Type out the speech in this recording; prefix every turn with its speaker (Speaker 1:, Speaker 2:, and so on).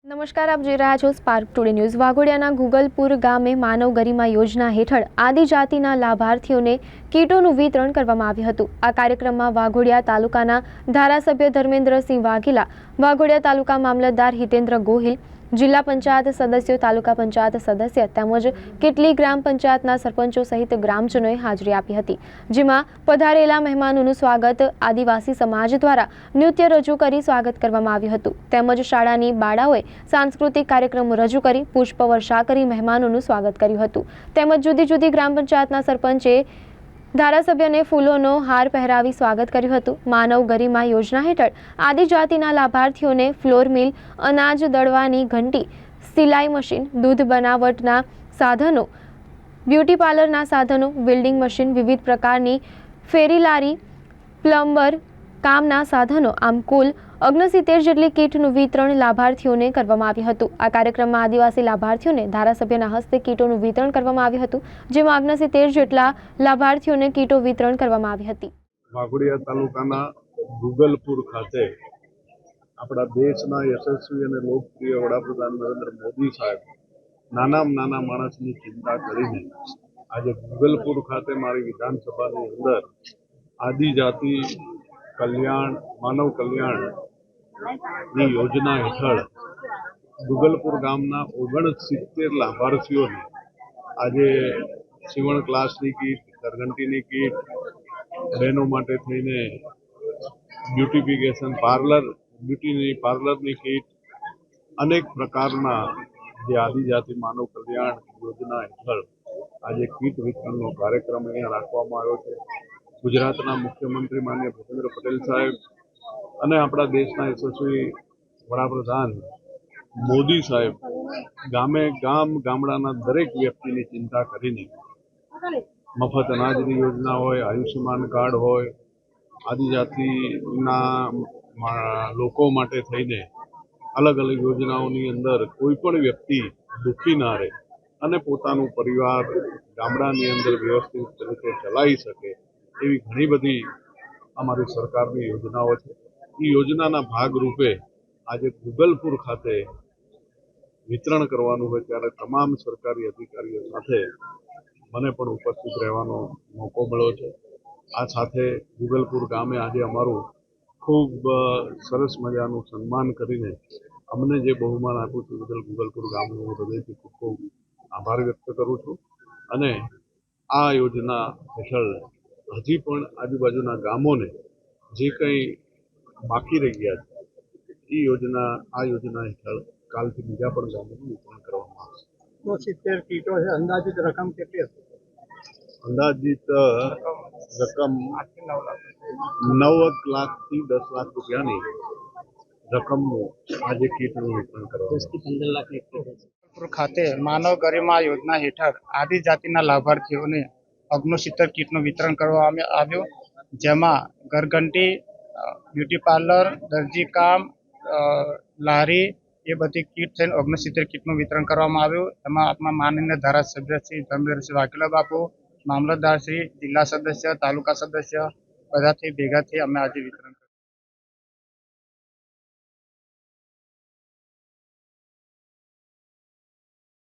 Speaker 1: નમસ્કાર, આપ જોઈ રહ્યા છો સ્પાર્ક ટુડે ન્યૂઝ। વાઘોડિયાના ગુગલપુર ગામે માનવ ગરિમા યોજના હેઠળ આદિજાતિના લાભાર્થીઓને કીટોનું વિતરણ કરવામાં આવ્યું હતું। આ કાર્યક્રમમાં વાઘોડિયા તાલુકાના ધારાસભ્ય ધર્મેન્દ્રસિંહ વાઘેલા, વાઘોડિયા તાલુકા મામલતદાર હિતેન્દ્ર ગોહિલ, જિલ્લા પંચાયત સદસ્યો, તાલુકા પંચાયત સદસ્ય તેમજ કેટલી ગ્રામ પંચાયતના સરપંચો સહિત ગ્રામજનોએ હાજરી આપી હતી, જેમાં પધારેલા મહેમાનોનું સ્વાગત આદિવાસી સમાજ દ્વારા નૃત્ય રજૂ કરી સ્વાગત કરવામાં આવ્યું હતું। તેમજ શાળાની બાળાઓએ सांस्कृतिक कार्यक्रमों रजू करी पुष्पवर्षा करी मेहमानों स्वागत कर्युं हतुं। तेमज जुदी जुदी ग्राम पंचायतना सरपंचे धारासभ्यने फूलोनो हार पहेरावी स्वागत कर्युं हतुं। मानव गरिमा योजना हेठळ आदिजातिना लाभार्थीओने फ्लोर मिल, अनाज दळवानी घंटी, सिलाई मशीन, दूध बनावटना साधनो, ब्यूटी पार्लरना साधनो, वेल्डिंग मशीन, विविध प्रकारनी फेरी लारी, प्लम्बर कामना साधनो आम कुल 69 જેટલી કીટનું વિતરણ લાભાર્થીઓને કરવામાં આવ્યું હતું। આ કાર્યક્રમમાં આદિવાસી લાભાર્થીઓને ધારાસભ્યના હસ્તે કીટોનું વિતરણ કરવામાં આવ્યું હતું, જેમાં 69 જેટલા લાભાર્થીઓને કીટો વિતરણ કરવામાં આવી હતી।
Speaker 2: વાઘોડિયા તાલુકાના ગુગલપુર ખાતે આપણા દેશના યશસ્વી અને લોકપ્રિય વડાપ્રધાન નરેન્દ્ર મોદી સાહેબ નાનામાં નાના માણસની ચિંતા કરીને આજે ગુગલપુર ખાતે મારી વિધાનસભાની અંદર આદિજાતિ કલ્યાણ માનવ કલ્યાણ ની યોजना हेठळ गुगलपुर गामना 69 लाभार्थीओने आज सीवण क्लासनी कीट, घरघंटीनी कीट, बहनों माटे थईने ब्यूटिफिकेशन पार्लरनी कीट, अनेक प्रकारना जे आदिजाति मानव कल्याण योजना हेठळ आज कीट वितरणनो कार्यक्रम अहींया राखवामां आव्यो छे। गुजरातना मुख्यमंत्री माननीय भूपेन्द्र पटेल साहेब અને આપણા દેશના યશસ્વી વડાપ્રધાન મોદી સાહેબ ગામે ગામડાના દરેક વ્યક્તિની ચિંતા કરીને મફત અનાજની યોજના હોય, આયુષ્યમાન કાર્ડ હોય, આદિજાતિના લોકો માટે થઈને અલગ અલગ યોજનાઓની અંદર કોઈ પણ વ્યક્તિ દુઃખી ના રહે અને પોતાનું પરિવાર ગામડાની અંદર વ્યવસ્થિત રીતે ચલાવી શકે એવી ઘણી બધી અમારી સરકારની યોજનાઓ છે। योजना भाग रूपे आज गुगलपुर खाते वितरण करवानुं होय त्यारे तमाम सरकारी अधिकारीओ साथे मने पण उपस्थित रहेवानो मौको मळ्यो छे। आ साथे गुगलपुर गामे आज अमारुं खूब सरस मजानुं सन्मान करीने अमने जे बहुमान आप्युं छे बदल गुगलपुर गामनो हुं हृदयथी खूब खूब आभार व्यक्त करूं छुं। अने आ योजना हेठळ हजी पण आजुबाजुना गामोने जे कंई बाकी रही गया है आ योजना हेठळ कालथी बीजा पण गामोनुं वितरण करवामां आवशे।
Speaker 3: 70 कीटो है, अंदाजित रकम केटली हशे?
Speaker 2: अंदाजित रकम 9 लाख થી 10 लाख રૂપિયાની રકમનું આજે કીટનું વિતરણ કરવામાં
Speaker 3: 10 થી 15 લાખ ખાતે માનવ ગરિમા યોજના હેઠળ આદિજાતિના લાભાર્થીઓને 69 કીટનું વિતરણ કરવામાં આવ્યું, જેમાં ઘરઘંટી, ब्यूटी पार्लर, दर्जी काम, लारी ये बधी कीट थईने 69 कीटनुं वितरण करवामां आव्युं। एमां आपणा माननीय धारासभ्य श्री धर्मेन्द्रसिंह वाघेला बापू, मामलतदार श्री, जिल्ला सदस्य, तालुका सदस्य बधाथी भेगा थई अमे आज वितरण